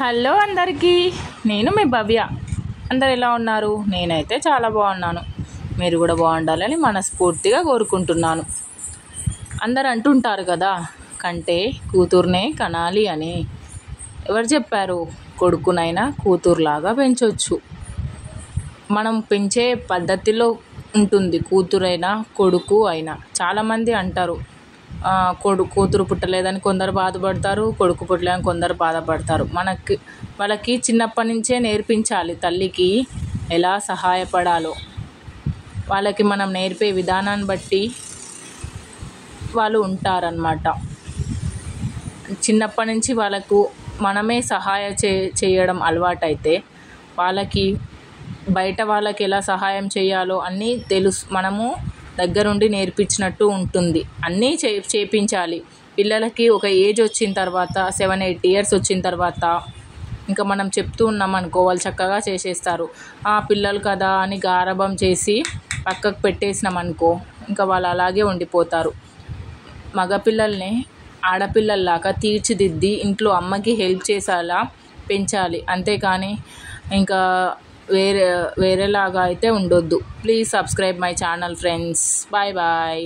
Hello అందరికీ, నేను మీ భవ్య. అందరు ఎలా ఉన్నారు? నేనైతే చాలా బాగున్నాను. మీరు కూడా బాగుండాలని మనస్ఫూర్తిగా కోరుకుంటున్నాను. అందరు అంటుంటారు కదా, కంటే కూతుర్నే కనాలి అని. ఎవరు చెప్పారు? కొడుకునైనా కూతురులాగా పెంచవచ్చు. మనం పెంచే పద్ధతిలో ఉంటుంది, కూతురైనా కొడుకు అయినా. చాలామంది అంటారు కూతురు పుట్టలేదని కొందరు బాధపడతారు, కొడుకు పుట్టలేదని కొందరు బాధపడతారు. వాళ్ళకి చిన్నప్పటి నుంచే నేర్పించాలి తల్లికి ఎలా సహాయపడాలో. వాళ్ళకి మనం నేర్పే విధానాన్ని బట్టి వాళ్ళు ఉంటారన్నమాట. చిన్నప్పటి నుంచి వాళ్ళకు మనమే చేయడం అలవాటైతే వాళ్ళకి బయట వాళ్ళకి ఎలా సహాయం చేయాలో అన్నీ మనము దగ్గరుండి నేర్పించినట్టు ఉంటుంది. అన్నీ చేపించాలి. పిల్లలకి ఒక ఏజ్ వచ్చిన తర్వాత 7-8 ఇయర్స్ వచ్చిన తర్వాత ఇంకా మనం చెప్తూ ఉన్నామనుకో, వాళ్ళు చక్కగా చేసేస్తారు. పిల్లలు కదా అని గారాబం చేసి పక్కకు పెట్టేసినామనుకో, ఇంకా వాళ్ళు అలాగే ఉండిపోతారు. మగపిల్లల్ని ఆడపిల్లల్లాగా తీర్చిదిద్ది ఇంట్లో అమ్మకి హెల్ప్ చేసేలా పెంచాలి. అంతేకాని ఇంకా వేరేలాగా అయితే ఉండొద్దు. Please subscribe my channel friends. Bye bye.